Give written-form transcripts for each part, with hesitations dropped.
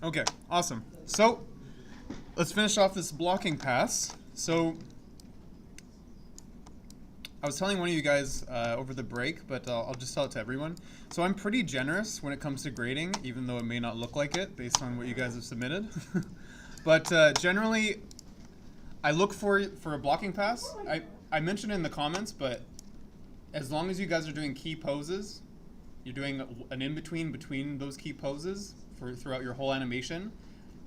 Okay, awesome. So let's finish off this blocking pass. So I was telling one of you guys over the break, but I'll just tell it to everyone. So I'm pretty generous when it comes to grading, even though it may not look like it based on what you guys have submitted. But generally, I look for a blocking pass. I mentioned it in the comments, but as long as you guys are doing key poses, you're doing an in-between between those key poses throughout your whole animation,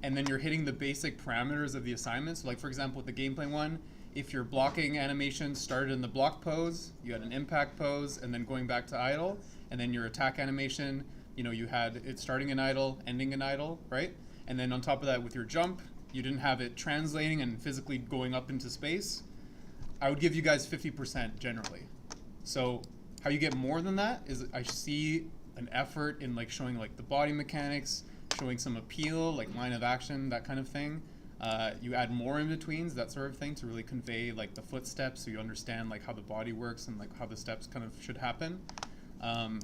and then you're hitting the basic parameters of the assignment. So like for example, with the gameplay one, if your blocking animation started in the block pose, you had an impact pose, and then going back to idle, and then your attack animation, you had it starting in idle, ending in idle, right? And then on top of that, with your jump, you didn't have it translating and physically going up into space. I would give you guys 50% generally. So how you get more than that is I see an effort in like showing like the body mechanics, showing some appeal, like line of action, that kind of thing. You add more in-betweens, that sort of thing, to really convey like the footsteps, so you understand like how the body works and like how the steps kind of should happen. But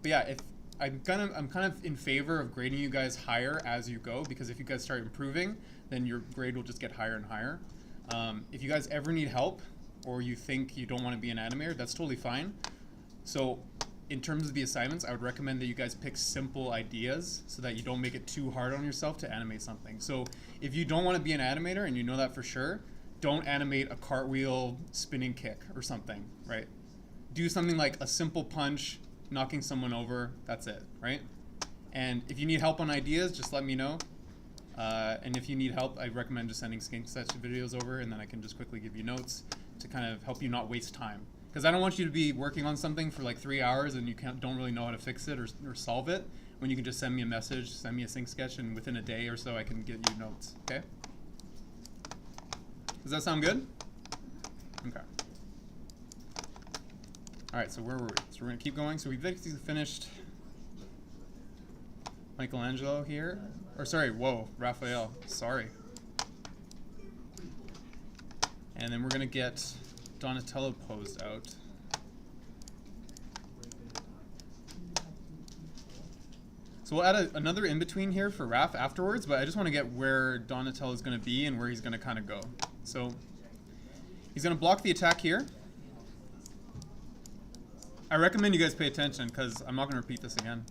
yeah, if I'm kind of in favor of grading you guys higher as you go, because if you guys start improving, then your grade will just get higher and higher. If you guys ever need help, or you think you don't want to be an animator, that's totally fine. So in terms of the assignments, I would recommend that you guys pick simple ideas so that you don't make it too hard on yourself to animate something. So if you don't want to be an animator and you know that for sure, don't animate a cartwheel spinning kick or something, right? Do something like a simple punch, knocking someone over, that's it, right? And if you need help on ideas, just let me know. And if you need help, I recommend just sending skink sketch videos over, and then I can just quickly give you notes to kind of help you not waste time. Because I don't want you to be working on something for like 3 hours and you don't really know how to fix it or solve it, when you can just send me a message, send me a sync sketch, and within a day or so I can get you notes, okay? Does that sound good? Okay. All right, so where were we? So we're gonna keep going. So we've basically finished Michelangelo here. Or sorry, whoa, Raphael, sorry. And then we're gonna get Donatello posed out. So we'll add another in-between here for Raph afterwards, but I just want to get where Donatello is going to be and where he's going to kind of go. So he's going to block the attack here. I recommend you guys pay attention because I'm not going to repeat this again.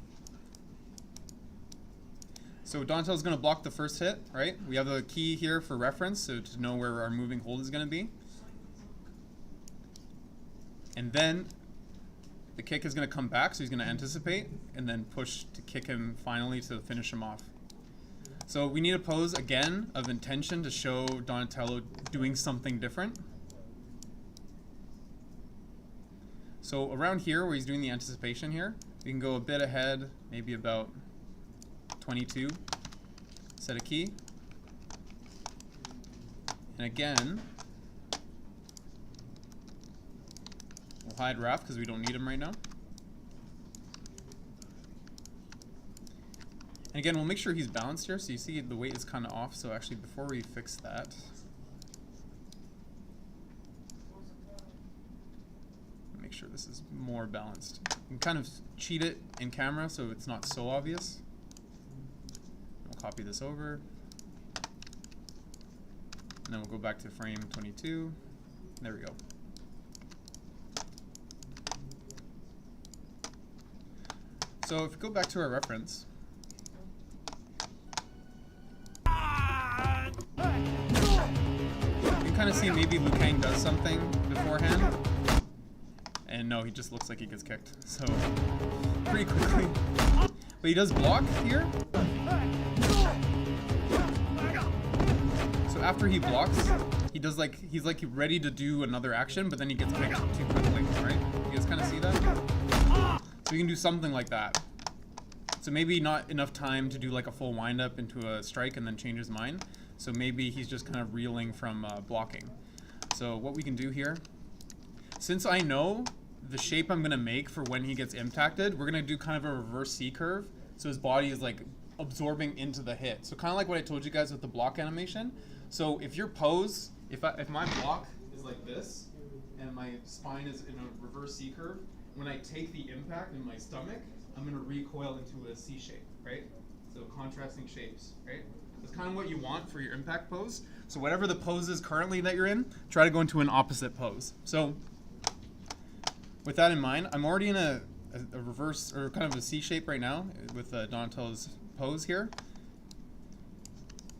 So Donatello's going to block the first hit, right? We have a key here for reference, so to know where our moving hold is going to be. And then the kick is going to come back, so he's going to anticipate and then push to kick him finally to finish him off. So we need a pose, again, of intention to show Donatello doing something different. So around here, where he's doing the anticipation here, we can go a bit ahead, maybe about 22, set a key. And again, we'll hide Raph because we don't need him right now. And again, we'll make sure he's balanced here. So you see the weight is kind of off. So actually, before we fix that, make sure this is more balanced. You can kind of cheat it in camera so it's not so obvious. We'll copy this over. And then we'll go back to frame 22. There we go. So if we go back to our reference, you can kind of see maybe Liu Kang does something beforehand. And no, he just looks like he gets kicked. So pretty quickly. But he does block here. So after he blocks, he does like, he's like ready to do another action, but then he gets kicked too quickly, right? You guys kind of see that? So you can do something like that. So maybe not enough time to do like a full wind-up into a strike and then change his mind. So maybe he's just kind of reeling from blocking. So what we can do here, since I know the shape I'm gonna make for when he gets impacted, we're gonna do kind of a reverse C curve. So his body is like absorbing into the hit. So kind of like what I told you guys with the block animation. So if your pose, if my block is like this, and my spine is in a reverse C curve, when I take the impact in my stomach, I'm gonna recoil into a C shape, right? So contrasting shapes, right? That's kind of what you want for your impact pose. So whatever the pose is currently that you're in, try to go into an opposite pose. So with that in mind, I'm already in a reverse, or kind of a C shape right now with Donatello's pose here.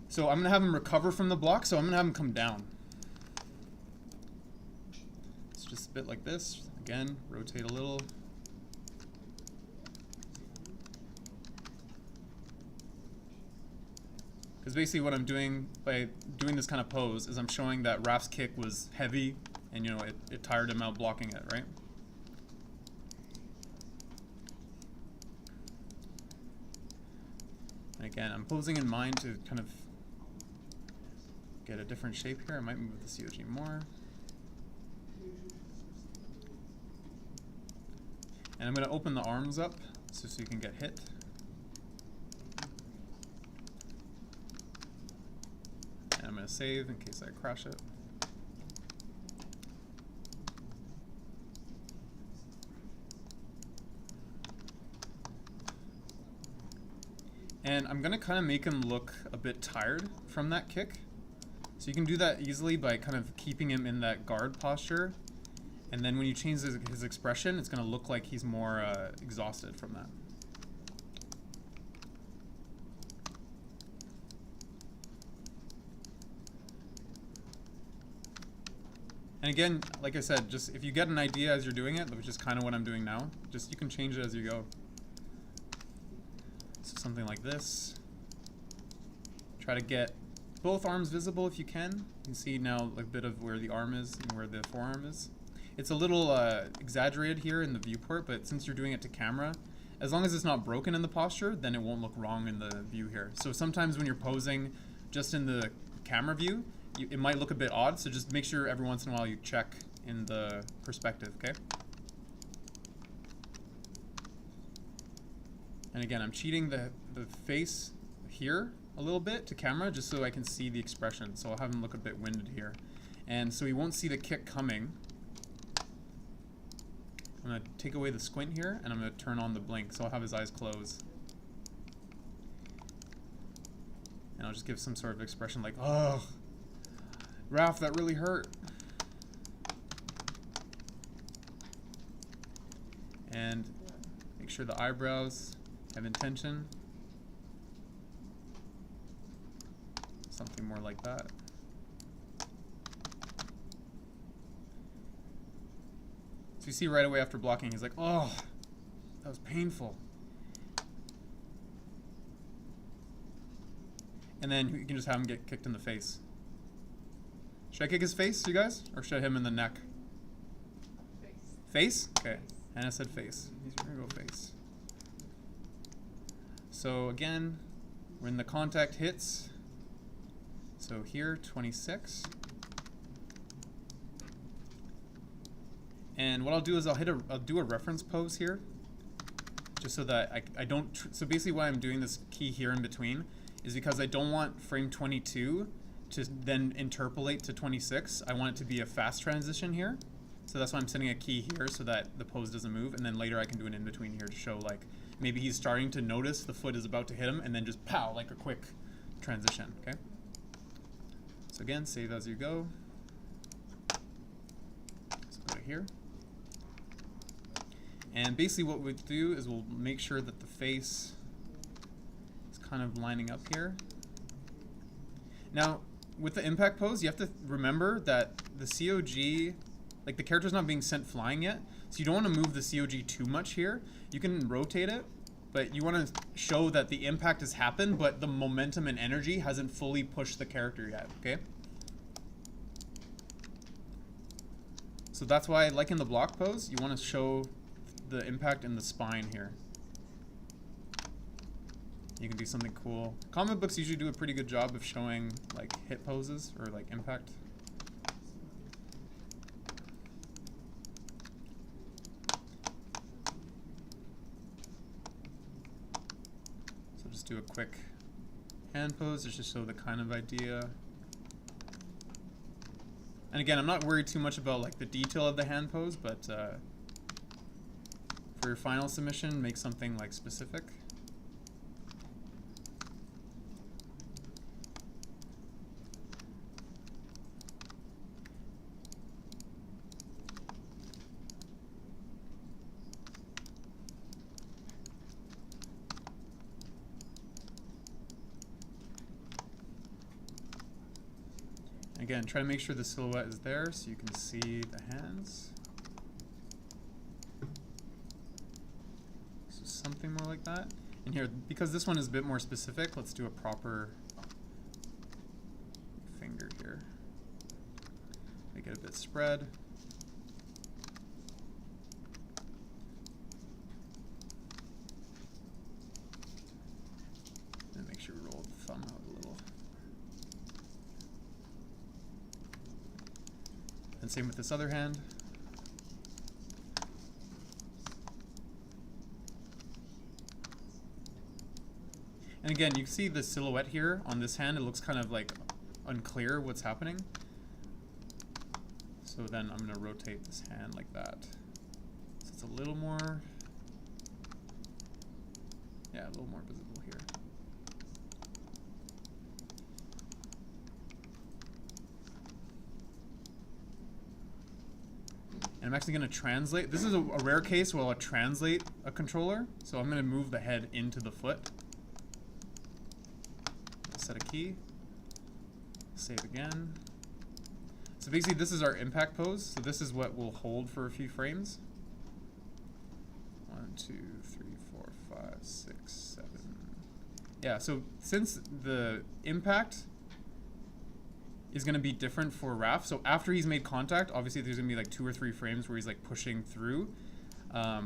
So I'm going to have him recover from the block, so I'm going to have him come down. It's just a bit like this. Again, rotate a little. Because basically what I'm doing by doing this kind of pose is I'm showing that Raph's kick was heavy and, you know, it tired him out blocking it, right? And again, I'm posing in mind to kind of get a different shape here. I might move the COG more. And I'm going to open the arms up so you can get hit. And I'm going to save in case I crash it. And I'm going to kind of make him look a bit tired from that kick. So you can do that easily by kind of keeping him in that guard posture. And then when you change his expression, it's going to look like he's more exhausted from that. And again, like I said, just if you get an idea as you're doing it, which is kind of what I'm doing now, just you can change it as you go. So something like this. Try to get both arms visible if you can. You can see now a bit of where the arm is and where the forearm is. It's a little exaggerated here in the viewport, but since you're doing it to camera, as long as it's not broken in the posture, then it won't look wrong in the view here. So sometimes when you're posing just in the camera view, it might look a bit odd, so just make sure every once in a while you check in the perspective, okay? And again, I'm cheating the face here a little bit to camera just so I can see the expression. So I'll have him look a bit winded here. And so he won't see the kick coming. I'm going to take away the squint here, and I'm going to turn on the blink, so I'll have his eyes closed. And I'll just give some sort of expression like, oh, Raph, that really hurt. And make sure the eyebrows have intention. Something more like that. So you see right away after blocking, he's like, oh, that was painful. And then you can just have him get kicked in the face. Should I kick his face, you guys? Or should I hit him in the neck? Face. Face? Okay. Hannah said face. We're going to go face. So again, when the contact hits, so here, 26. And what I'll do is I'll do a reference pose here, just so that I don't, so basically why I'm doing this key here in between is because I don't want frame 22 to then interpolate to 26. I want it to be a fast transition here. So that's why I'm setting a key here so that the pose doesn't move, and then later I can do an in-between here to show like maybe he's starting to notice the foot is about to hit him and then just pow, like a quick transition, okay? So again, save as you go. So go to here. And basically what we'll do is we'll make sure that the face is kind of lining up here. Now, with the impact pose, you have to remember that the COG, like the character's not being sent flying yet, so you don't want to move the COG too much here. You can rotate it, but you want to show that the impact has happened, but the momentum and energy hasn't fully pushed the character yet, okay? So that's why, like in the block pose, you want to show the impact in the spine here. You can do something cool. Comic books usually do a pretty good job of showing like hit poses or like impact. So just do a quick hand pose just to show the kind of idea. And again, I'm not worried too much about like the detail of the hand pose, but for your final submission, make something like specific. Again, try to make sure the silhouette is there so you can see the hands. So something more like that. And here, because this one is a bit more specific, let's do a proper finger here. Make it a bit spread. And make sure we roll the thumb out a little. And same with this other hand. And again, you see the silhouette here on this hand. It looks kind of like unclear what's happening. So then I'm going to rotate this hand like that. So it's a little more, yeah, a little more visible here. And I'm actually going to translate. This is a rare case where I'll translate a controller. So I'm going to move the head into the foot. Set a key. Save again. So basically this is our impact pose. So this is what we'll hold for a few frames. 1, 2, 3, 4, 5, 6, 7. Yeah, so since the impact is going to be different for Raph. So after he's made contact, obviously there's going to be like 2 or 3 frames where he's like pushing through. But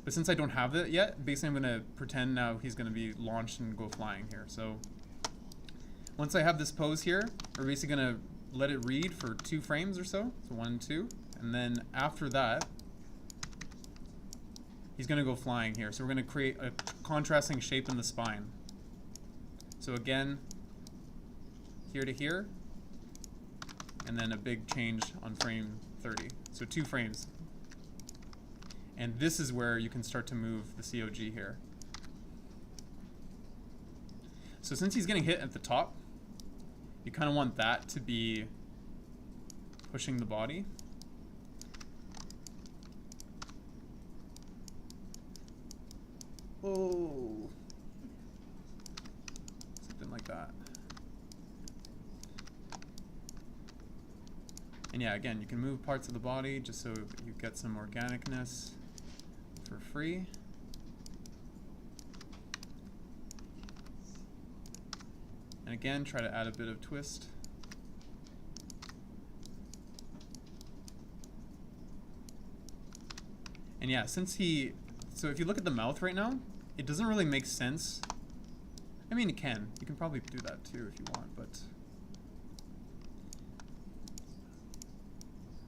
since I don't have that yet, basically I'm going to pretend now he's going to be launched and go flying here. So once I have this pose here, we're basically going to let it read for 2 frames or so. So 1, 2. And then after that, he's going to go flying here. So we're going to create a contrasting shape in the spine. So again, here to here. And then a big change on frame 30. So 2 frames. And this is where you can start to move the COG here. So since he's getting hit at the top, you kind of want that to be pushing the body. Oh. Something like that. And yeah, again, you can move parts of the body just so you get some organicness for free. And again, try to add a bit of twist. And yeah, so if you look at the mouth right now, it doesn't really make sense. I mean, it can. You can probably do that too if you want, but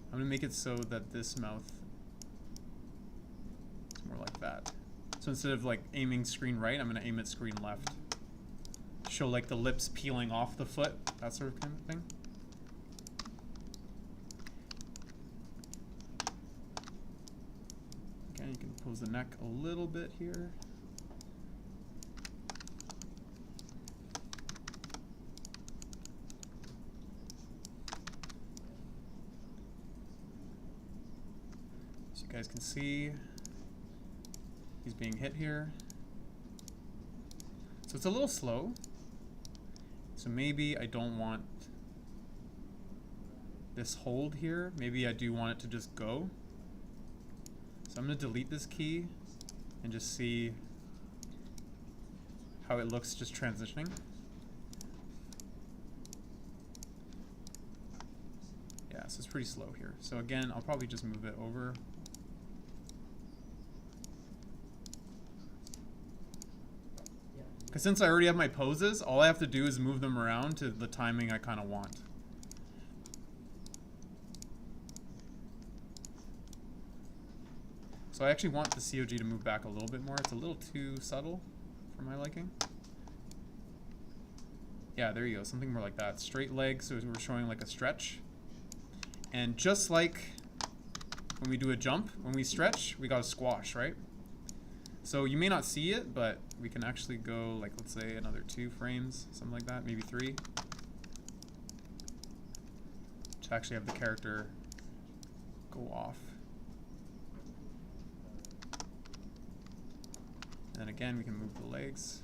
I'm going to make it so that this mouth is more like that. So instead of like aiming screen right, I'm going to aim it screen left. Show like the lips peeling off the foot, that sort of kind of thing. Again, you can pose the neck a little bit here. So you guys can see he's being hit here. So it's a little slow. So maybe I don't want this hold here. Maybe I do want it to just go. So I'm going to delete this key and just see how it looks just transitioning. Yeah, so it's pretty slow here. So again, I'll probably just move it over. Because since I already have my poses, all I have to do is move them around to the timing I kind of want. So I actually want the COG to move back a little bit more. It's a little too subtle for my liking. Yeah, there you go, something more like that. Straight legs, so we're showing like a stretch. And just like when we do a jump, when we stretch, we got a squash, right? So you may not see it, but we can actually go like, let's say another 2 frames, something like that, maybe 3. To actually have the character go off. And then again, we can move the legs.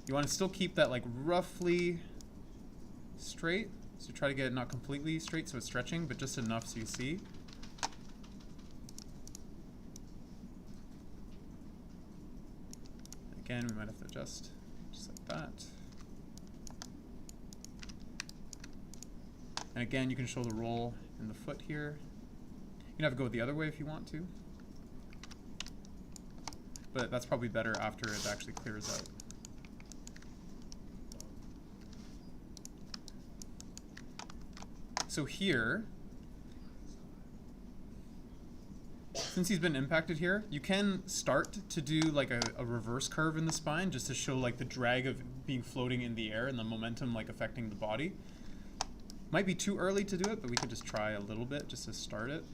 You want to still keep that like roughly straight. So try to get it not completely straight so it's stretching, but just enough so you see. Again, we might have to adjust just like that. And again, you can show the roll in the foot here. You can have it go the other way if you want to. But that's probably better after it actually clears out. So here, since he's been impacted here, you can start to do like a reverse curve in the spine just to show like the drag of being floating in the air and the momentum like affecting the body. Might be too early to do it, but we could just try a little bit just to start it.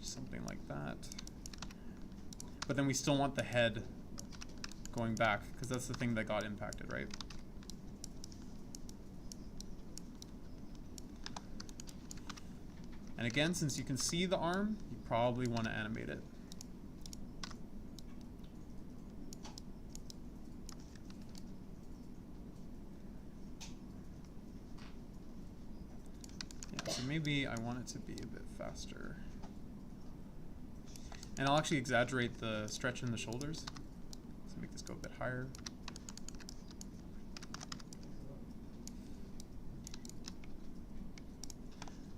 Something like that. But then we still want the head going back because that's the thing that got impacted, right? And again, since you can see the arm, you probably want to animate it. Yeah, so maybe I want it to be a bit faster. And I'll actually exaggerate the stretch in the shoulders. So make this go a bit higher.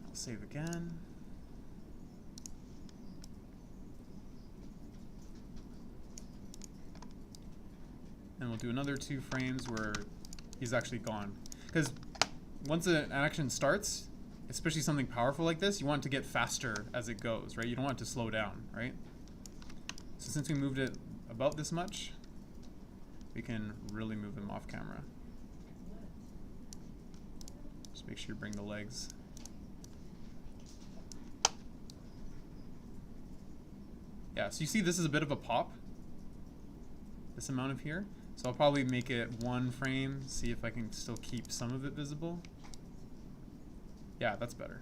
I'll save again. And we'll do another 2 frames where he's actually gone. Because once an action starts, especially something powerful like this, you want it to get faster as it goes, right? You don't want it to slow down, right? So since we moved it about this much, we can really move him off camera. Just make sure you bring the legs. Yeah, so you see this is a bit of a pop, this amount of here. So I'll probably make it 1 frame, see if I can still keep some of it visible. Yeah, that's better.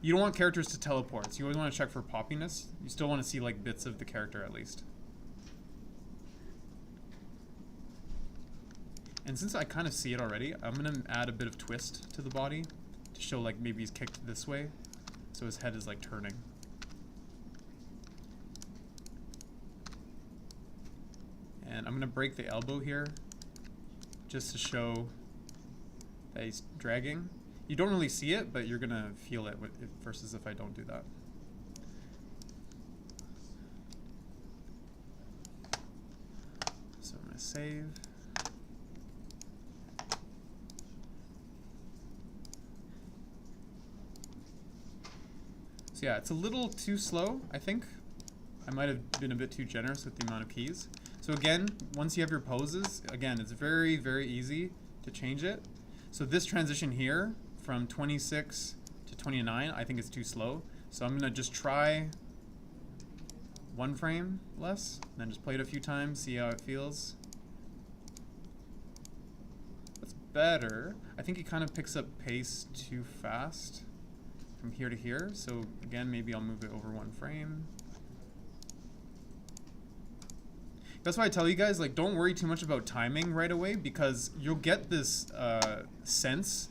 You don't want characters to teleport, so you always want to check for poppiness. You still want to see like bits of the character at least. And since I kind of see it already, I'm going to add a bit of twist to the body to show like maybe he's kicked this way, so his head is like turning. And I'm going to break the elbow here just to show that he's dragging. You don't really see it, but you're going to feel it versus if I don't do that. So I'm going to save. So yeah, it's a little too slow, I think. I might have been a bit too generous with the amount of keys. So again, once you have your poses, again, it's very, very easy to change it. So this transition here, from 26 to 29, I think it's too slow. So I'm gonna just try 1 frame less, and then just play it a few times, see how it feels. That's better. I think it kind of picks up pace too fast from here to here. So again, maybe I'll move it over 1 frame. That's why I tell you guys, like, don't worry too much about timing right away, because you'll get this sense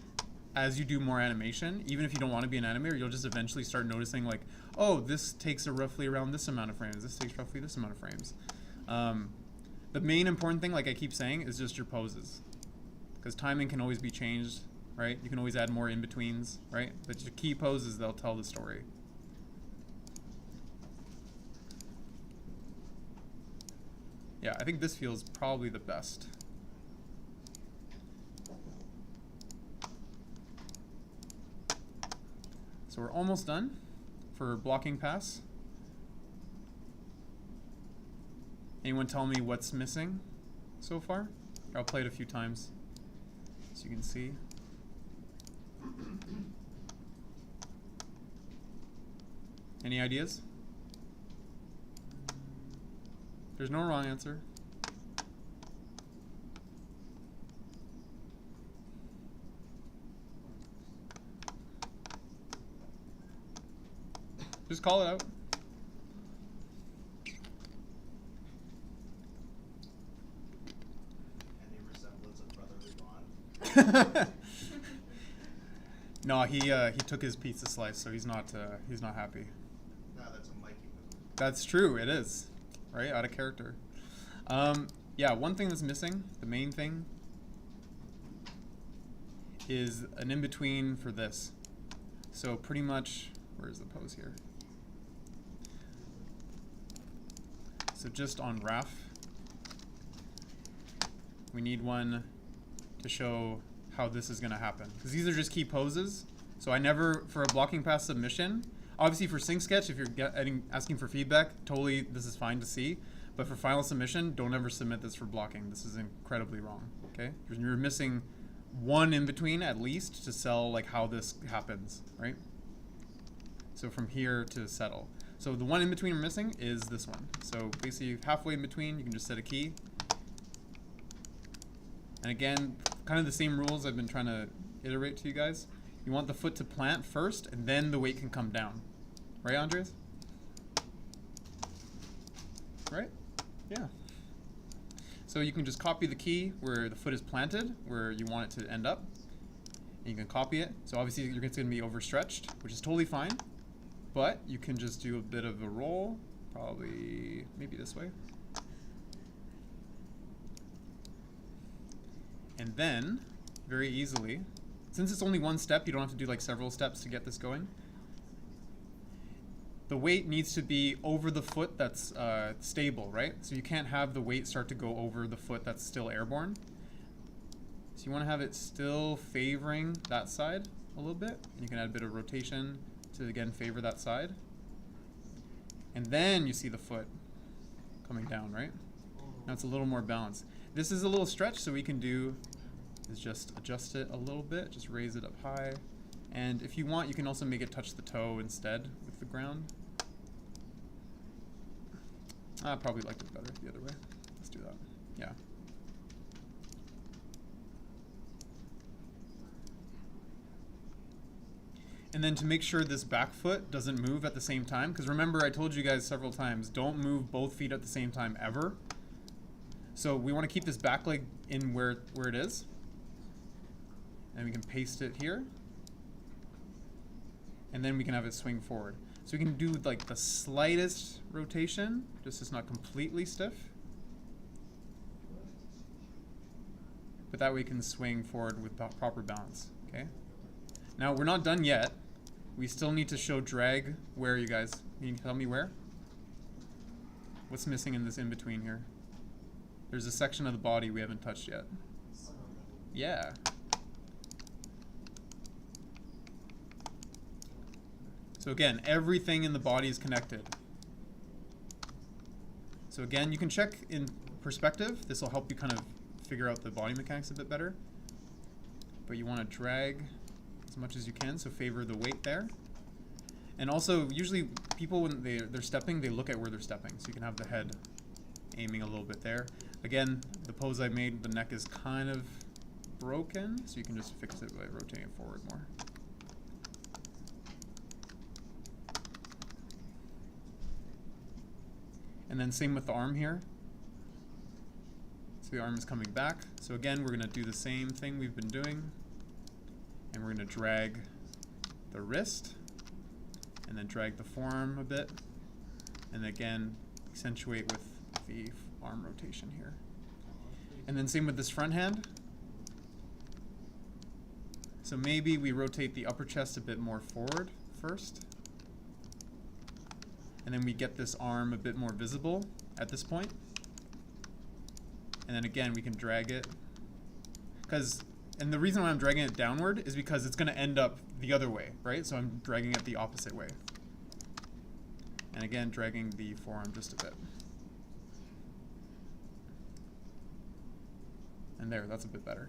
as you do more animation. Even if you don't want to be an animator, you'll just eventually start noticing like, oh, this takes roughly around this amount of frames. This takes roughly this amount of frames. The main important thing, like I keep saying, is just your poses. Because timing can always be changed, right? You can always add more in-betweens, right? But your key poses, they'll tell the story. Yeah, I think this feels probably the best. So we're almost done for blocking pass. Anyone tell me what's missing so far? I'll play it a few times so you can see. Any ideas? There's no wrong answer. Just call it out. No, he took his pizza slice, so he's not happy. No, that's a Mikey move. That's true. It is, right? Out of character. Yeah, one thing that's missing, the main thing, is an in-between for this. So pretty much, where's the pose here? So just on RAF, we need one to show how this is going to happen. Because these are just key poses. So I never, for a blocking pass submission, obviously for sync sketch, if you're asking for feedback, totally this is fine to see. But for final submission, don't ever submit this for blocking. This is incredibly wrong, okay? You're missing one in between at least to sell like how this happens, right? So from here to settle. So the one in between we're missing is this one. So basically halfway in between, you can just set a key. And again, kind of the same rules I've been trying to iterate to you guys. You want the foot to plant first, and then the weight can come down. Right, Andres? Right? Yeah. So you can just copy the key where the foot is planted, where you want it to end up. And you can copy it. So obviously it's going to be overstretched, which is totally fine. But you can just do a bit of a roll, probably maybe this way. And then, very easily, since it's only one step, you don't have to do like several steps to get this going. The weight needs to be over the foot that's stable, right? So you can't have the weight start to go over the foot that's still airborne. So you want to have it still favoring that side a little bit. And you can add a bit of rotation to, again, favor that side. And then you see the foot coming down, right? Now it's a little more balanced. This is a little stretch, so we can do is just adjust it a little bit, just raise it up high. And if you want, you can also make it touch the toe instead with the ground. I probably like it better the other way. Let's do that. Yeah. And then to make sure this back foot doesn't move at the same time, because remember I told you guys several times, don't move both feet at the same time ever. So we want to keep this back leg in where it is. And we can paste it here. And then we can have it swing forward. So we can do like the slightest rotation, just it's not completely stiff. But that way we can swing forward with proper balance, okay? Now we're not done yet. We still need to show drag. Where, you guys? Can you tell me where? What's missing in this in-between here? There's a section of the body we haven't touched yet. Yeah. So again, everything in the body is connected. So again, you can check in perspective. This will help you kind of figure out the body mechanics a bit better. But you want to drag as much as you can, so favor the weight there. And also, usually people, when they're stepping, they look at where they're stepping. So you can have the head aiming a little bit there. Again, the pose I made, the neck is kind of broken, so you can just fix it by rotating it forward more. And then same with the arm here. So the arm is coming back. So again, we're going to do the same thing we've been doing. And we're going to drag the wrist, and then drag the forearm a bit. And again, accentuate with the arm rotation here. And then same with this front hand. So maybe we rotate the upper chest a bit more forward first. And then we get this arm a bit more visible at this point. And then again, we can drag it. And the reason why I'm dragging it downward is because it's going to end up the other way, right? So I'm dragging it the opposite way. And again, dragging the forearm just a bit. And there, that's a bit better.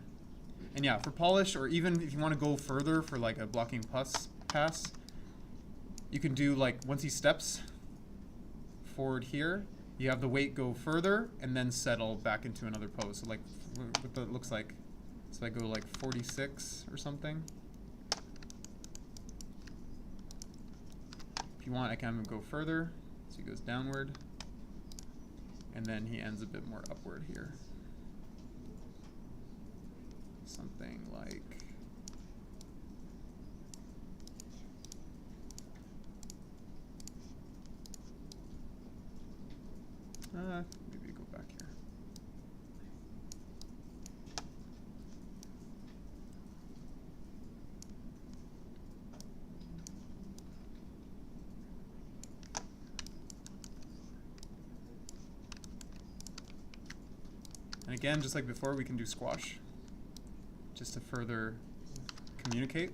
And yeah, for polish, or even if you want to go further for like a blocking pass, you can do like, once he steps forward here, you have the weight go further and then settle back into another pose. So like what that looks like. So I go like 46 or something. If you want, I can have him go further. So he goes downward. And then he ends a bit more upward here. something like maybe go back here. And again, just like before, we can do squash just to further communicate.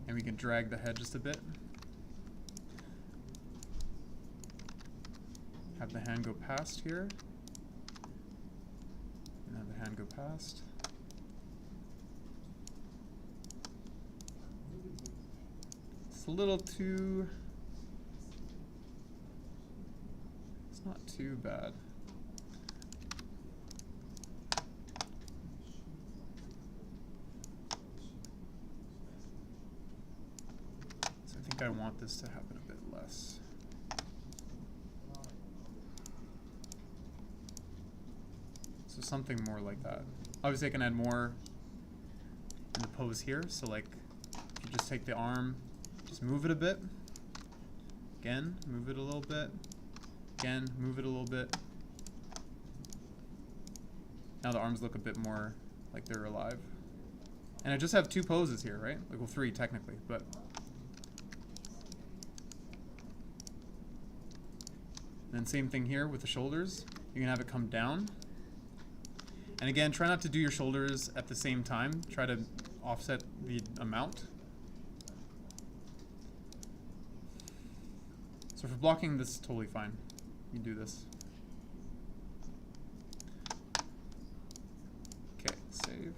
And we can drag the head just a bit. Have the hand go past here. And have the hand go past. It's a little too... It's not too bad. So I think I want this to happen a bit less. So something more like that. Obviously I can add more in the pose here. So like if you just take the arm, just move it a bit. Again, move it a little bit. Again, move it a little bit. Now the arms look a bit more like they're alive. And I just have 2 poses here, right? Like, well, 3 technically, but. And then same thing here with the shoulders. You can have it come down. And again, try not to do your shoulders at the same time. Try to offset the amount. So for blocking, this is totally fine. You can do this. Okay, save.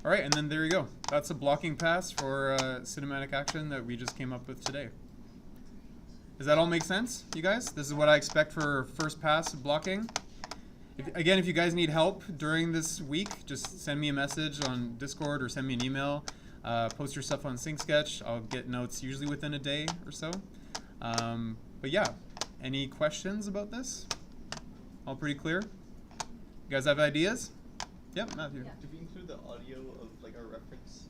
All right, and then there you go. That's a blocking pass for cinematic action that we just came up with today. Does that all make sense, you guys? This is what I expect for first pass blocking. Again, if you guys need help during this week, just send me a message on Discord or send me an email. Post your stuff on SyncSketch. I'll get notes usually within a day or so. But yeah, any questions about this? All pretty clear? You guys have ideas? Yep, Matthew. Yeah. Did we include the audio of like our reference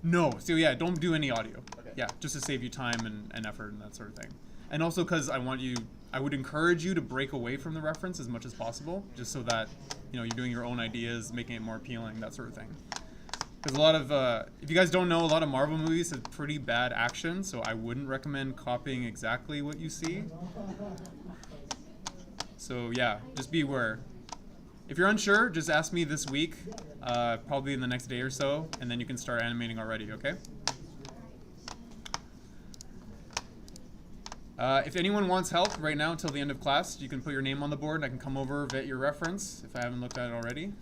in? No, so yeah, don't do any audio. Okay. Yeah, just to save you time and effort and that sort of thing. And also because I would encourage you to break away from the reference as much as possible, just so that, you know, you're doing your own ideas, making it more appealing, that sort of thing. Because a lot of, if you guys don't know, a lot of Marvel movies have pretty bad action, so I wouldn't recommend copying exactly what you see. So yeah, just be aware. If you're unsure, just ask me this week, probably in the next day or so, and then you can start animating already, okay? If anyone wants help right now until the end of class, you can put your name on the board and I can come over, vet your reference if I haven't looked at it already.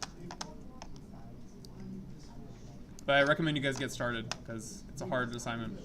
But I recommend you guys get started because it's a hard assignment.